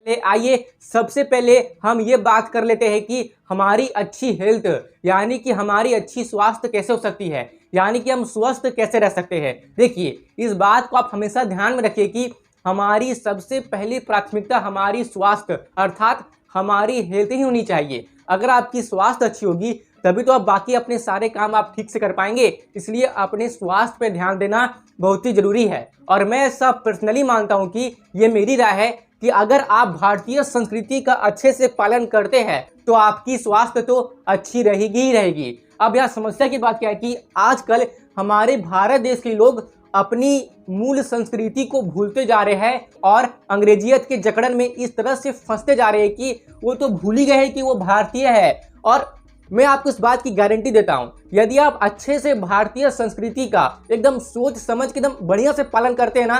आइए सबसे पहले हम ये बात कर लेते हैं कि हमारी अच्छी हेल्थ यानी कि हमारी अच्छी स्वास्थ्य कैसे हो सकती है, यानी कि हम स्वस्थ कैसे रह सकते हैं। देखिए, इस बात को आप हमेशा ध्यान में रखिए कि हमारी सबसे पहली प्राथमिकता हमारी स्वास्थ्य अर्थात हमारी हेल्थ ही होनी चाहिए। अगर आपकी स्वास्थ्य अच्छी होगी तभी तो आप बाकी अपने सारे काम आप ठीक से कर पाएंगे। इसलिए अपने स्वास्थ्य पे ध्यान देना बहुत ही जरूरी है। और मैं ऐसा पर्सनली मानता हूं कि ये मेरी राय है कि अगर आप भारतीय संस्कृति का अच्छे से पालन करते हैं तो आपकी स्वास्थ्य तो अच्छी रहेगी ही रहेगी। अब यह समस्या की बात क्या है कि आजकल हमारे भारत देश के लोग अपनी मूल संस्कृति को भूलते जा रहे हैं और अंग्रेजियत के जकड़न में इस तरह से फंसते जा रहे हैं कि वो तो भूल ही गए हैं कि वो भारतीय है। और मैं आपको इस बात की गारंटी देता हूं, यदि आप अच्छे से भारतीय संस्कृति का एकदम सोच समझ के एकदम बढ़िया से पालन करते हैं ना,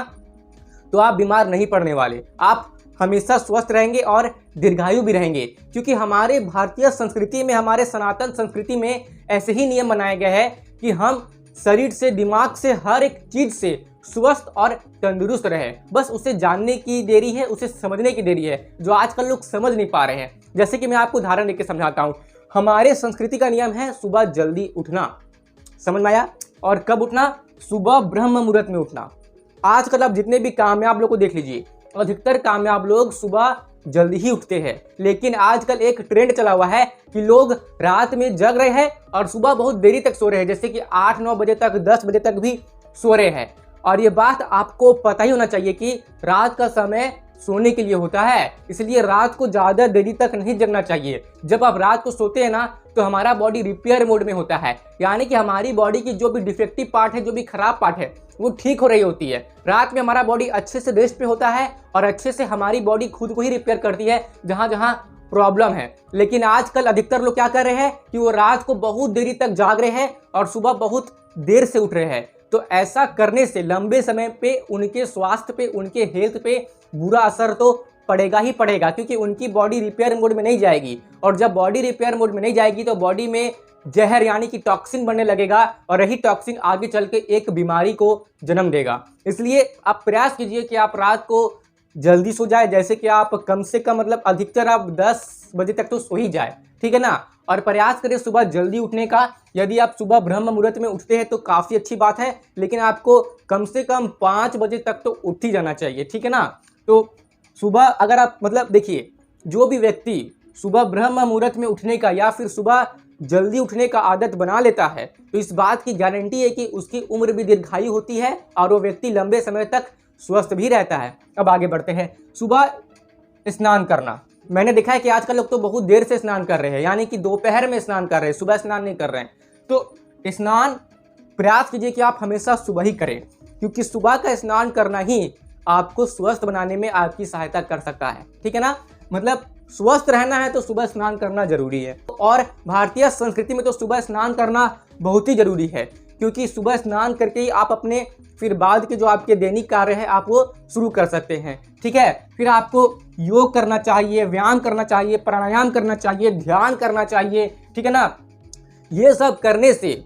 तो आप बीमार नहीं पड़ने वाले। आप हमेशा स्वस्थ रहेंगे और दीर्घायु भी रहेंगे, क्योंकि हमारे भारतीय संस्कृति में, हमारे सनातन संस्कृति में ऐसे ही नियम बनाए गए हैं कि हम शरीर से, दिमाग से, हर एक चीज से स्वस्थ और तंदुरुस्त रहे। बस उसे जानने की देरी है, उसे समझने की देरी है, जो आजकल लोग समझ नहीं पा रहे हैं। जैसे कि मैं आपको उदाहरण देकर समझाता हूँ। हमारे संस्कृति का नियम है सुबह जल्दी उठना, समझ में आया? और कब उठना? सुबह ब्रह्म मुहूर्त में उठना। आजकल आप जितने भी कामयाब लोग को देख लीजिए, अधिकतर कामयाब लोग सुबह जल्दी ही उठते हैं। लेकिन आजकल एक ट्रेंड चला हुआ है कि लोग रात में जग रहे हैं और सुबह बहुत देरी तक सो रहे हैं, जैसे कि 8-9 बजे तक, 10 बजे तक भी सो रहे हैं। और ये बात आपको पता ही होना चाहिए कि रात का समय सोने के लिए होता है, इसलिए रात को ज़्यादा देरी तक नहीं जगना चाहिए। जब आप रात को सोते हैं ना, तो हमारा बॉडी रिपेयर मोड में होता है, यानी कि हमारी बॉडी की जो भी डिफेक्टिव पार्ट है, जो भी खराब पार्ट है, वो ठीक हो रही होती है। रात में हमारा बॉडी अच्छे से रेस्ट पे होता है और अच्छे से हमारी बॉडी खुद को ही रिपेयर करती है जहाँ जहाँ प्रॉब्लम है। लेकिन आजकल अधिकतर लोग क्या कर रहे हैं कि वो रात को बहुत देरी तक जाग रहे हैं और सुबह बहुत देर से उठ रहे हैं। तो ऐसा करने से लंबे समय पे उनके स्वास्थ्य पे, उनके हेल्थ पे बुरा असर तो पड़ेगा ही पड़ेगा, क्योंकि उनकी बॉडी रिपेयर मोड में नहीं जाएगी। और जब बॉडी रिपेयर मोड में नहीं जाएगी तो बॉडी में जहर यानी कि टॉक्सिन बनने लगेगा और यही टॉक्सिन आगे चल के एक बीमारी को जन्म देगा। इसलिए आप प्रयास कीजिए कि आप रात को जल्दी सो जाए, जैसे कि आप कम से कम मतलब अधिकतर आप 10 बजे तक तो सो ही जाए, ठीक है ना। और प्रयास करें सुबह जल्दी उठने का। यदि आप सुबह ब्रह्म मुहूर्त में उठते हैं तो काफ़ी अच्छी बात है, लेकिन आपको कम से कम 5 बजे तक तो उठ ही जाना चाहिए, ठीक है ना। तो सुबह अगर आप मतलब देखिए, जो भी व्यक्ति सुबह ब्रह्म मुहूर्त में उठने का या फिर सुबह जल्दी उठने का आदत बना लेता है, तो इस बात की गारंटी है कि उसकी उम्र भी दीर्घायु होती है और वो व्यक्ति लंबे समय तक स्वस्थ भी रहता है। अब आगे बढ़ते हैं। सुबह स्नान करना, मैंने देखा है कि आजकल लोग तो बहुत देर से स्नान कर रहे हैं, यानी कि दोपहर में स्नान कर रहे हैं, सुबह स्नान नहीं कर रहे हैं। तो स्नान प्रयास कीजिए कि आप हमेशा सुबह ही करें, क्योंकि सुबह का स्नान करना ही आपको स्वस्थ बनाने में आपकी सहायता कर सकता है, ठीक है ना। मतलब स्वस्थ रहना है तो सुबह स्नान करना जरूरी है। और भारतीय संस्कृति में तो सुबह स्नान करना बहुत ही जरूरी है, क्योंकि सुबह स्नान करके ही आप अपने फिर बाद के जो आपके दैनिक कार्य है आप वो शुरू कर सकते हैं, ठीक है। फिर आपको योग करना चाहिए, व्यायाम करना चाहिए, प्राणायाम करना चाहिए, ध्यान करना चाहिए, ठीक है ना। ये सब करने से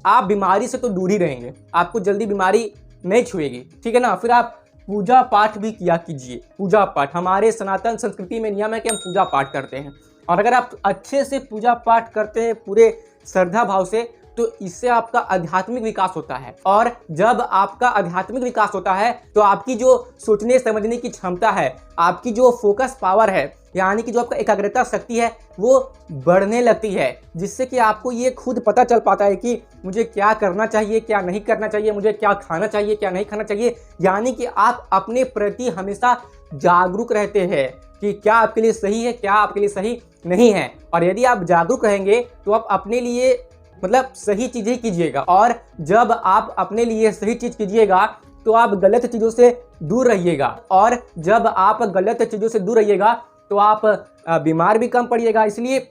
आप बीमारी से तो दूर ही रहेंगे, आपको जल्दी बीमारी नहीं छुएगी, ठीक है ना। फिर आप पूजा पाठ भी किया कीजिए। पूजा पाठ, हमारे सनातन संस्कृति में नियम है कि हम पूजा पाठ करते हैं, और अगर आप अच्छे से पूजा पाठ करते हैं पूरे श्रद्धा भाव से, तो इससे आपका आध्यात्मिक विकास होता है। और जब आपका आध्यात्मिक विकास होता है तो आपकी जो सोचने समझने की क्षमता है, आपकी जो फोकस पावर है, यानी कि जो आपका एकाग्रता शक्ति है, वो बढ़ने लगती है, जिससे कि आपको ये खुद पता चल पाता है कि मुझे क्या करना चाहिए, क्या नहीं करना चाहिए, मुझे क्या खाना चाहिए, क्या नहीं खाना चाहिए। यानी कि आप अपने प्रति हमेशा जागरूक रहते हैं कि क्या आपके लिए सही है, क्या आपके लिए सही नहीं है। और यदि आप जागरूक रहेंगे तो आप अपने लिए मतलब सही चीज़ें कीजिएगा, और जब आप अपने लिए सही चीज़ कीजिएगा तो आप गलत चीज़ों से दूर रहिएगा, और जब आप गलत चीज़ों से दूर रहिएगा तो आप बीमार भी कम पड़िएगा। इसलिए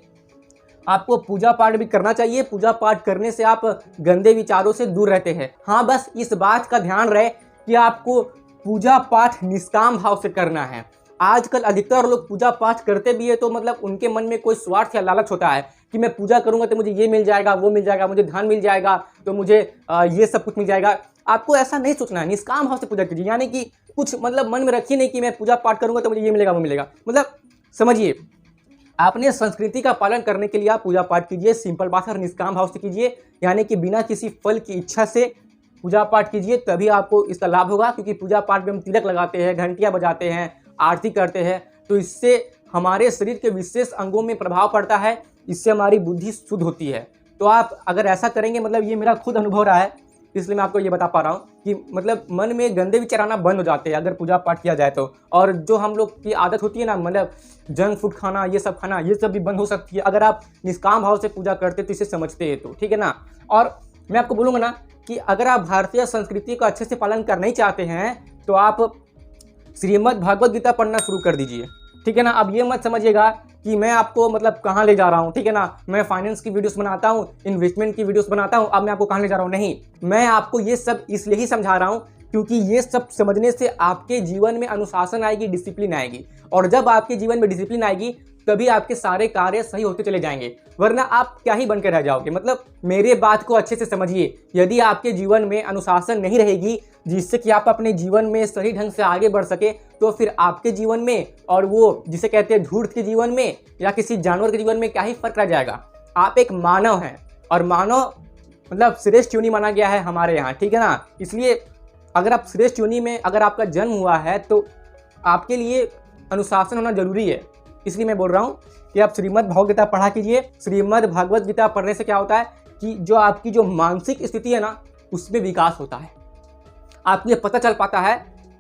आपको पूजा पाठ भी करना चाहिए। पूजा पाठ करने से आप गंदे विचारों से दूर रहते हैं। हाँ, बस इस बात का ध्यान रहे कि आपको पूजा पाठ निष्काम भाव से करना है। आजकल अधिकतर लोग पूजा पाठ करते भी है तो मतलब उनके मन में कोई स्वार्थ या लालच होता है कि मैं पूजा करूंगा तो मुझे ये मिल जाएगा, वो मिल जाएगा, मुझे धन मिल जाएगा, तो मुझे ये सब कुछ मिल जाएगा। आपको ऐसा नहीं सोचना है, निष्काम भाव से पूजा कीजिए। यानी कि कुछ मतलब मन में रखिए नहीं कि मैं पूजा पाठ करूंगा तो मुझे ये मिलेगा वो मिलेगा। मतलब समझिए, आपने संस्कृति का पालन करने के लिए आप पूजा पाठ कीजिए, सिंपल बात है, और निष्काम भाव से कीजिए, यानी कि बिना किसी फल की इच्छा से पूजा पाठ कीजिए, तभी आपको इसका लाभ होगा। क्योंकि पूजा पाठ में हम तिलक लगाते हैं, घंटियाँ बजाते हैं, आरती करते हैं, तो इससे हमारे शरीर के विशेष अंगों में प्रभाव पड़ता है, इससे हमारी बुद्धि शुद्ध होती है। तो आप अगर ऐसा करेंगे, मतलब ये मेरा खुद अनुभव रहा है, इसलिए मैं आपको ये बता पा रहा हूँ कि मतलब मन में गंदे विचार आना बंद हो जाते हैं अगर पूजा पाठ किया जाए तो। और जो हम लोग की आदत होती है ना, मतलब जंक फूड खाना, ये सब खाना, ये सब भी बंद हो सकती है अगर आप निष्काम भाव से पूजा करते तो इसे समझते हैं तो, ठीक है ना। और मैं आपको बोलूँगा ना कि अगर आप भारतीय संस्कृति का अच्छे से पालन करना ही चाहते हैं तो आप श्रीमद् भागवत गीता पढ़ना शुरू कर दीजिए, ठीक है ना। अब ये मत समझिएगा कि मैं आपको मतलब कहाँ ले जा रहा हूँ, ठीक है ना। मैं फाइनेंस की वीडियोस बनाता हूँ, इन्वेस्टमेंट की वीडियोस बनाता हूँ, अब मैं आपको कहाँ ले जा रहा हूँ, नहीं। मैं आपको ये सब इसलिए ही समझा रहा हूँ क्योंकि ये सब समझने से आपके जीवन में अनुशासन आएगी, डिसिप्लिन आएगी, और जब आपके जीवन में डिसिप्लिन आएगी तभी आपके सारे कार्य सही होते चले जाएंगे, वरना आप क्या ही बन के रह जाओगे। मतलब मेरे बात को अच्छे से समझिए, यदि आपके जीवन में अनुशासन नहीं रहेगी जिससे कि आप अपने जीवन में सही ढंग से आगे बढ़ सके, तो फिर आपके जीवन में और वो जिसे कहते हैं धूर्त के जीवन में या किसी जानवर के जीवन में क्या ही फर्क रह जाएगा। आप एक मानव हैं और मानव मतलब श्रेष्ठ योनि माना गया है हमारे यहाँ, ठीक है ना। इसलिए अगर आप श्रेष्ठ योनि में अगर आपका जन्म हुआ है तो आपके लिए अनुशासन होना जरूरी है। इसलिए मैं बोल रहा हूँ कि आप श्रीमद् भागवत गीता पढ़ा कीजिए। श्रीमद् भागवत गीता पढ़ने से क्या होता है कि जो आपकी जो मानसिक स्थिति है ना, उसमें विकास होता है। आपको ये पता चल पाता है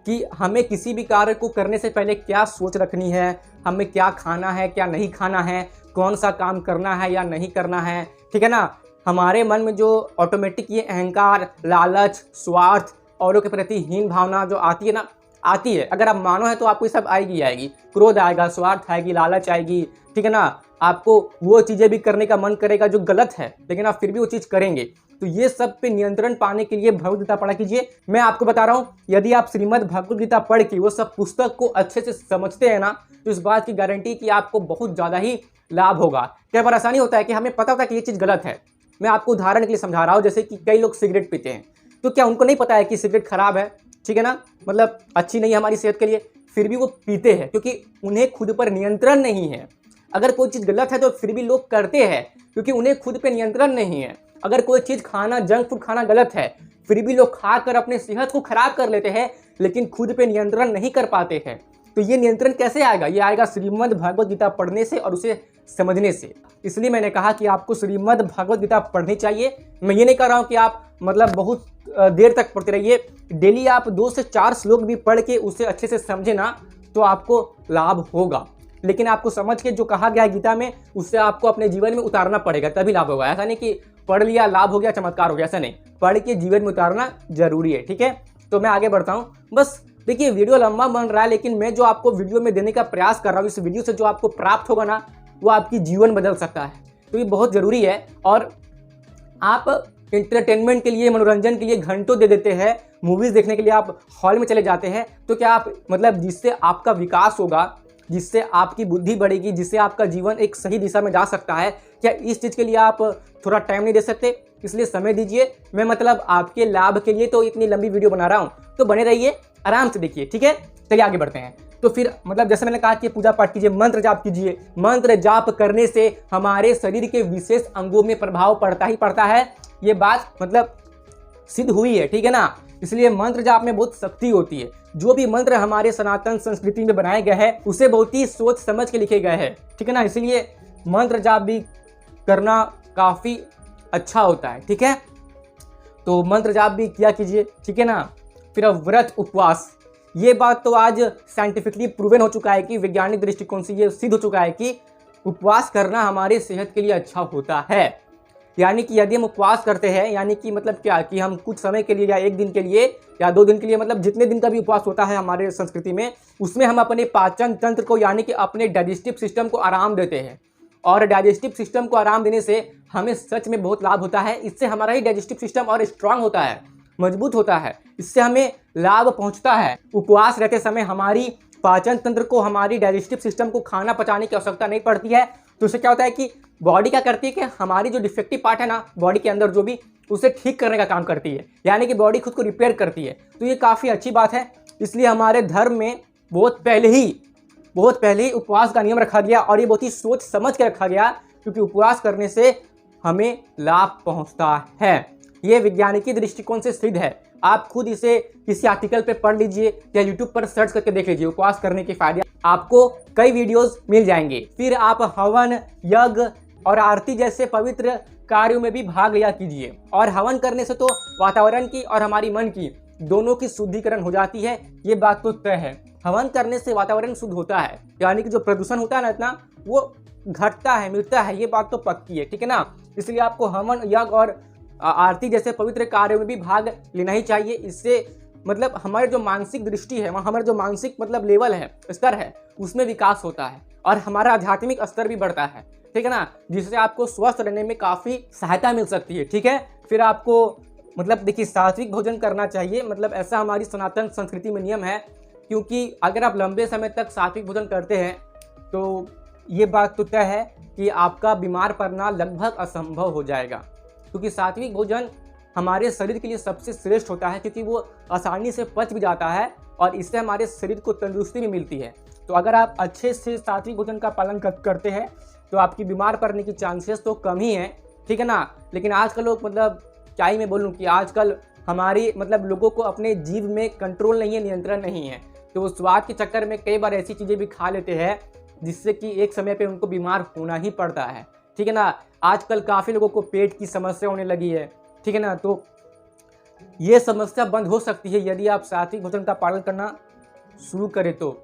कि हमें किसी भी कार्य को करने से पहले क्या सोच रखनी है, हमें क्या खाना है, क्या नहीं खाना है, कौन सा काम करना है या नहीं करना है, ठीक है ना। हमारे मन में जो ऑटोमेटिक ये अहंकार, लालच, स्वार्थ, औरों के प्रति हीन भावना जो आती है ना, आती है। अगर आप मानो है तो आपको ये सब आएगी आएगी, क्रोध आएगा, स्वार्थ आएगी, लालच आएगी, ठीक है ना। आपको वो चीज़ें भी करने का मन करेगा जो गलत है, लेकिन आप फिर भी वो चीज़ करेंगे। तो ये सब पे नियंत्रण पाने के लिए भगवद गीता पढ़ा कीजिए। मैं आपको बता रहा हूँ, यदि आप श्रीमद् भगवद गीता पढ़ के वो सब पुस्तक को अच्छे से समझते हैं ना, तो इस बात की गारंटी कि आपको बहुत ज़्यादा ही लाभ होगा। कई बार आसानी होता है कि हमें पता होता है कि ये चीज़ गलत है। मैं आपको उदाहरण के लिए समझा रहा हूँ, जैसे कि कई लोग सिगरेट पीते हैं, तो क्या उनको नहीं पता है कि सिगरेट खराब है, ठीक है ना, मतलब अच्छी नहीं है हमारी सेहत के लिए, फिर भी वो पीते हैं क्योंकि उन्हें खुद पर नियंत्रण नहीं है। अगर कोई चीज़ गलत है तो फिर भी लोग करते हैं क्योंकि उन्हें खुद पे नियंत्रण नहीं है। अगर कोई चीज़ खाना, जंक फूड खाना गलत है, फिर भी लोग खाकर अपने सेहत को खराब कर लेते हैं, लेकिन खुद पे नियंत्रण नहीं कर पाते हैं। तो ये नियंत्रण कैसे आएगा? ये आएगा श्रीमद् भागवत गीता पढ़ने से और उसे समझने से। इसलिए मैंने कहा कि आपको श्रीमद् भागवत गीता पढ़नी चाहिए। मैं ये नहीं कह रहा हूँ कि आप मतलब बहुत देर तक पढ़ते रहिए। डेली आप 2 से 4 श्लोक भी पढ़ के उसे अच्छे से समझे ना, तो आपको लाभ होगा। लेकिन आपको समझ के जो कहा गया है गीता में, उससे आपको अपने जीवन में उतारना पड़ेगा, तभी लाभ होगा। ऐसा नहीं कि पढ़ लिया लाभ हो गया, चमत्कार हो गया, ऐसा नहीं। पढ़ के जीवन में उतारना जरूरी है, ठीक है। तो मैं आगे बढ़ता हूँ। बस देखिए, वीडियो लंबा बन रहा है, लेकिन मैं जो आपको वीडियो में देने का प्रयास कर रहा हूँ, इस वीडियो से जो आपको प्राप्त होगा ना, वो आपकी जीवन बदल सकता है। तो ये बहुत ज़रूरी है। और आप इंटरटेनमेंट के लिए, मनोरंजन के लिए घंटों दे देते हैं, मूवीज़ देखने के लिए आप हॉल में चले जाते हैं, तो क्या आप मतलब जिससे आपका विकास होगा, जिससे आपकी बुद्धि बढ़ेगी, जिससे आपका जीवन एक सही दिशा में जा सकता है, क्या इस चीज़ के लिए आप थोड़ा टाइम नहीं दे सकते? इसलिए समय दीजिए। मैं मतलब आपके लाभ के लिए तो इतनी लंबी वीडियो बना रहा हूँ, तो बने रहिए, आराम से देखिए, ठीक है। चलिए आगे बढ़ते हैं। तो फिर मतलब जैसे मैंने कहा कि पूजा पाठ कीजिए, मंत्र जाप कीजिए। मंत्र जाप करने से हमारे शरीर के विशेष अंगों में प्रभाव पड़ता ही पड़ता है। ये बात मतलब सिद्ध हुई है, ठीक है ना। इसलिए मंत्र जाप में बहुत शक्ति होती है। जो भी मंत्र हमारे सनातन संस्कृति में बनाए गए हैं, उसे बहुत ही सोच समझ के लिखे गए हैं, ठीक है ना। इसलिए मंत्र जाप भी करना काफ़ी अच्छा होता है, ठीक है। तो मंत्र जाप भी किया कीजिए, ठीक है ना। फिर अब व्रत उपवास, ये बात तो आज साइंटिफिकली प्रूवन हो चुका है कि वैज्ञानिक दृष्टिकोण से ये सिद्ध हो चुका है कि उपवास करना हमारी सेहत के लिए अच्छा होता है। यानी कि यदि हम उपवास करते हैं, यानी कि मतलब क्या कि हम कुछ समय के लिए या 1 दिन के लिए या 2 दिन के लिए, मतलब जितने दिन का भी उपवास होता है हमारे संस्कृति में, उसमें हम अपने पाचन तंत्र को यानी कि अपने डाइजेस्टिव सिस्टम को आराम देते हैं। और डाइजेस्टिव सिस्टम को आराम देने से हमें सच में बहुत लाभ होता है। इससे हमारा ही डाइजेस्टिव सिस्टम और स्ट्रांग होता है, मजबूत होता है, इससे हमें लाभ पहुंचता है। उपवास रहते समय हमारी पाचन तंत्र को, हमारी डाइजेस्टिव सिस्टम को खाना पचाने की आवश्यकता नहीं पड़ती है। तो उससे क्या होता है कि बॉडी क्या करती है कि हमारी जो डिफेक्टिव पार्ट है ना बॉडी के अंदर जो भी, उसे ठीक करने का काम करती है, यानी कि बॉडी खुद को रिपेयर करती है। तो ये काफ़ी अच्छी बात है। इसलिए हमारे धर्म में बहुत पहले ही उपवास का नियम रखा गया, और ये बहुत ही सोच समझ के रखा गया, क्योंकि उपवास करने से हमें लाभ पहुंचता है। ये वैज्ञानिकी दृष्टिकोण से सिद्ध है। आप खुद इसे किसी आर्टिकल पे पढ़ लीजिए या यूट्यूब पर सर्च करके देख लीजिए उपवास करने के फायदे, आपको कई वीडियोस मिल जाएंगे। फिर आप हवन, यज्ञ और आरती जैसे पवित्र कार्यों में भी भाग लिया कीजिए। और हवन करने से तो वातावरण की और हमारी मन की दोनों की शुद्धिकरण हो जाती है, ये बात तो तय है। हवन करने से वातावरण शुद्ध होता है, यानी कि जो प्रदूषण होता है ना इतना, वो घटता है, मिटता है, ये बात तो पक्की है, ठीक है ना। इसलिए आपको हवन, यज्ञ और आरती जैसे पवित्र कार्यों में भी भाग लेना ही चाहिए। इससे मतलब हमारे जो मानसिक दृष्टि है, हमारे जो मानसिक मतलब लेवल है, स्तर है, उसमें विकास होता है और हमारा आध्यात्मिक स्तर भी बढ़ता है, ठीक है ना, जिससे आपको स्वस्थ रहने में काफ़ी सहायता मिल सकती है, ठीक है। फिर आपको मतलब देखिए सात्विक भोजन करना चाहिए, मतलब ऐसा हमारी सनातन संस्कृति में नियम है, क्योंकि अगर आप लंबे समय तक सात्विक भोजन करते हैं तो ये बात तो तय है कि आपका बीमार पड़ना लगभग असंभव हो जाएगा, क्योंकि सात्विक भोजन हमारे शरीर के लिए सबसे श्रेष्ठ होता है, क्योंकि वो आसानी से पच भी जाता है और इससे हमारे शरीर को तंदुरुस्ती भी मिलती है। तो अगर आप अच्छे से सात्विक भोजन का पालन करते हैं तो आपकी बीमार पड़ने की चांसेस तो कम ही हैं, ठीक है ना। लेकिन आजकल लोग मतलब क्या ही मैं बोलूँ कि आजकल हमारी मतलब लोगों को अपने जीभ में कंट्रोल नहीं है, नियंत्रण नहीं है, तो वो स्वाद के चक्कर में कई बार ऐसी चीज़ें भी खा लेते हैं जिससे कि एक समय पे उनको बीमार होना ही पड़ता है, ठीक है ना। आजकल काफ़ी लोगों को पेट की समस्या होने लगी है, ठीक है ना। तो ये समस्या बंद हो सकती है यदि आप सात्विक भोजन का पालन करना शुरू करें तो,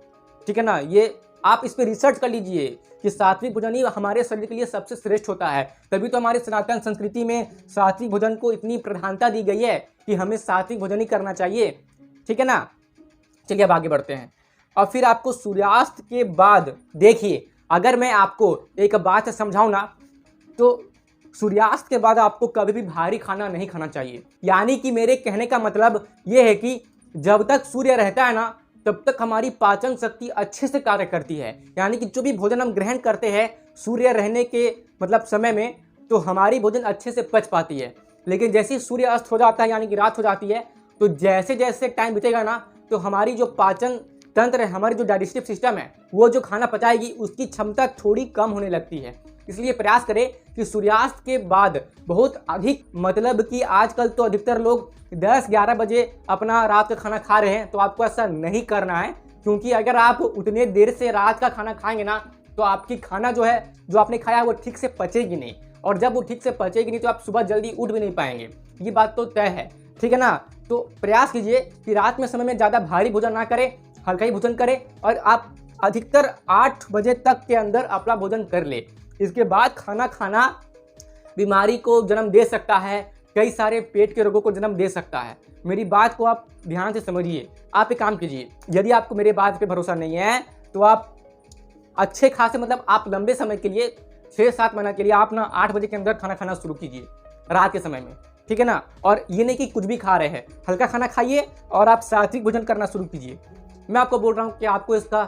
ठीक है ना। ये आप इस पर रिसर्च कर लीजिए कि सात्विक भोजन ही हमारे शरीर के लिए सबसे श्रेष्ठ होता है। तभी तो हमारे सनातन संस्कृति में सात्विक भोजन को इतनी प्रधानता दी गई है कि हमें सात्विक भोजन ही करना चाहिए, ठीक है ना। चलिए अब आगे बढ़ते हैं। और फिर आपको सूर्यास्त के बाद देखिए, अगर मैं आपको एक बात समझाऊँ ना, तो सूर्यास्त के बाद आपको कभी भी भारी खाना नहीं खाना चाहिए। यानी कि मेरे कहने का मतलब ये है कि जब तक सूर्य रहता है ना तब तक हमारी पाचन शक्ति अच्छे से कार्य करती है। यानी कि जो भी भोजन हम ग्रहण करते हैं सूर्य रहने के मतलब समय में, तो हमारी भोजन अच्छे से पच पाती है। लेकिन जैसे ही सूर्य अस्त हो जाता है यानी कि रात हो जाती है, तो जैसे जैसे टाइम बीतेगा ना, तो हमारी जो पाचन तंत्र है, हमारी जो डाइजेस्टिव सिस्टम है, वो जो खाना पचाएगी उसकी क्षमता थोड़ी कम होने लगती है। इसलिए प्रयास करें कि सूर्यास्त के बाद बहुत अधिक, मतलब कि आजकल तो अधिकतर लोग 10-11 बजे अपना रात का खाना खा रहे हैं, तो आपको ऐसा नहीं करना है, क्योंकि अगर आप उतने देर से रात का खाना खाएंगे ना तो आपकी खाना जो है, जो आपने खाया वो ठीक से पचेगी नहीं, और जब वो ठीक से पचेगी नहीं तो आप सुबह जल्दी उठ भी नहीं पाएंगे, ये बात तो तय है, ठीक है ना। तो प्रयास कीजिए कि रात में समय में ज़्यादा भारी भोजन ना करें, हल्का ही भोजन करें, और आप अधिकतर 8 बजे तक के अंदर अपना भोजन कर ले। इसके बाद खाना खाना बीमारी को जन्म दे सकता है, कई सारे पेट के रोगों को जन्म दे सकता है। मेरी बात को आप ध्यान से समझिए। आप एक काम कीजिए, यदि आपको मेरे बात पे भरोसा नहीं है तो आप अच्छे खासे मतलब आप लंबे समय के लिए 6-7 महीना के लिए आप ना 8 बजे के अंदर खाना खाना शुरू कीजिए रात के समय में, ठीक है ना। और ये नहीं कि कुछ भी खा रहे हैं, हल्का खाना खाइए और आप सात्विक भोजन करना शुरू कीजिए। मैं आपको बोल रहा हूँ कि आपको इसका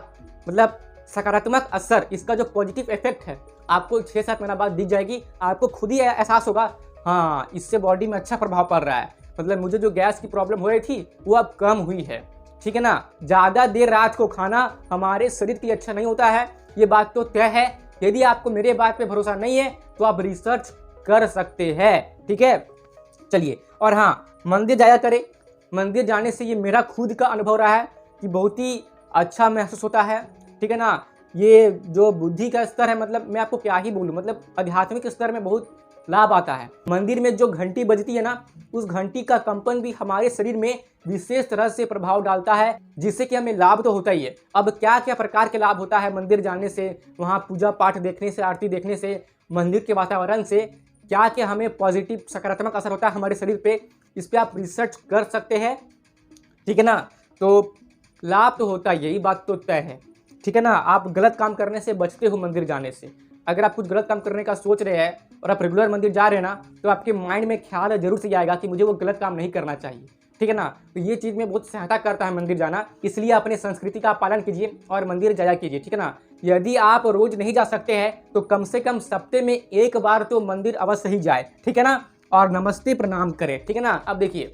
मतलब सकारात्मक असर, इसका जो पॉजिटिव इफेक्ट है आपको 6-7 महीना बाद दिख जाएगी। आपको खुद ही एहसास होगा, हाँ इससे बॉडी में अच्छा प्रभाव पड़ रहा है, मतलब मुझे जो गैस की प्रॉब्लम हो रही थी वो अब कम हुई है, ठीक है ना। ज़्यादा देर रात को खाना हमारे शरीर के लिए अच्छा नहीं होता है, ये बात तो तय है। यदि आपको मेरे बात पे भरोसा नहीं है तो आप रिसर्च कर सकते हैं, ठीक है। चलिए, और हाँ, मंदिर जाया करें। मंदिर जाने से ये मेरा खुद का अनुभव रहा है कि बहुत ही अच्छा महसूस होता है, ठीक है ना। ये जो बुद्धि का स्तर है, मतलब मैं आपको क्या ही बोलूँ, मतलब आध्यात्मिक स्तर में बहुत लाभ आता है। मंदिर में जो घंटी बजती है ना, उस घंटी का कंपन भी हमारे शरीर में विशेष तरह से प्रभाव डालता है, जिससे कि हमें लाभ तो होता ही है। अब क्या क्या प्रकार के लाभ होता है मंदिर जाने से, वहाँ पूजा पाठ देखने से, आरती देखने से, मंदिर के वातावरण से, क्या क्या हमें पॉजिटिव सकारात्मक असर होता है हमारे शरीर पे, इस पर आप रिसर्च कर सकते हैं, ठीक है ना। तो लाभ तो होता ही है, ये बात तो तय है, ठीक है ना। आप गलत काम करने से बचते हो मंदिर जाने से। अगर आप कुछ गलत काम करने का सोच रहे हैं और आप रेगुलर मंदिर जा रहे हैं ना, तो आपके माइंड में ख्याल जरूर से आएगा कि मुझे वो गलत काम नहीं करना चाहिए। ठीक है ना। तो ये चीज़ में बहुत सहायता करता है मंदिर जाना, इसलिए अपने संस्कृति का पालन कीजिए और मंदिर जाया कीजिए, ठीक है ना। यदि आप रोज नहीं जा सकते हैं तो कम से कम सप्ते में एक बार तो मंदिर अवश्य ही जाए, ठीक है ना, और नमस्ते प्रणाम करें, ठीक है ना। अब देखिए,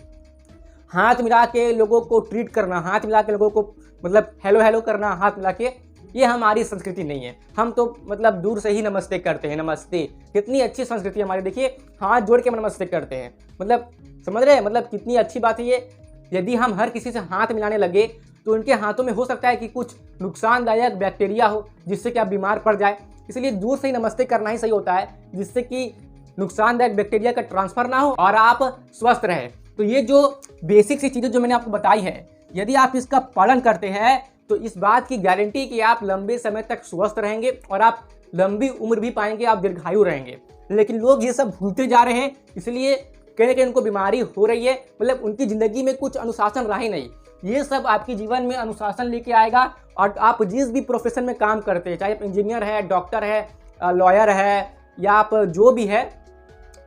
हाथ मिला के लोगों को ट्रीट करना, हाथ मिला के लोगों को मतलब हेलो हेलो करना, हाथ मिला के, ये हमारी संस्कृति नहीं है। हम तो मतलब दूर से ही नमस्ते करते हैं। नमस्ते कितनी अच्छी संस्कृति है हमारी, देखिए हाथ जोड़ के हम नमस्ते करते हैं, मतलब समझ रहे हैं, मतलब कितनी अच्छी बात है ये। यदि हम हर किसी से हाथ मिलाने लगे तो उनके हाथों में हो सकता है कि कुछ नुकसानदायक बैक्टीरिया हो जिससे कि आप बीमार पड़ जाए, इसलिए दूर से ही नमस्ते करना ही सही होता है, जिससे कि नुकसानदायक बैक्टीरिया का ट्रांसफर ना हो और आप स्वस्थ रहें। तो ये जो बेसिक सी चीज़ें जो मैंने आपको बताई है, यदि आप इसका पालन करते हैं तो इस बात की गारंटी कि आप लंबे समय तक स्वस्थ रहेंगे और आप लंबी उम्र भी पाएंगे, आप दीर्घायु रहेंगे। लेकिन लोग ये सब भूलते जा रहे हैं, इसलिए कहीं ना कहीं उनको बीमारी हो रही है, मतलब उनकी ज़िंदगी में कुछ अनुशासन रहा ही नहीं। ये सब आपके जीवन में अनुशासन लेके आएगा और आप जिस भी प्रोफेशन में काम करते हैं, चाहे आप इंजीनियर है, डॉक्टर है, लॉयर है, या आप जो भी है,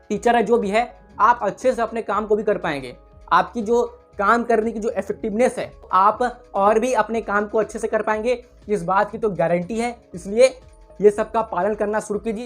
टीचर है, जो भी है, आप अच्छे से अपने काम को भी कर पाएंगे। आपकी जो काम करने की जो इफेक्टिवनेस है, आप और भी अपने काम को अच्छे से कर पाएंगे, इस बात की तो गारंटी है। इसलिए ये सब का पालन करना शुरू कीजिए।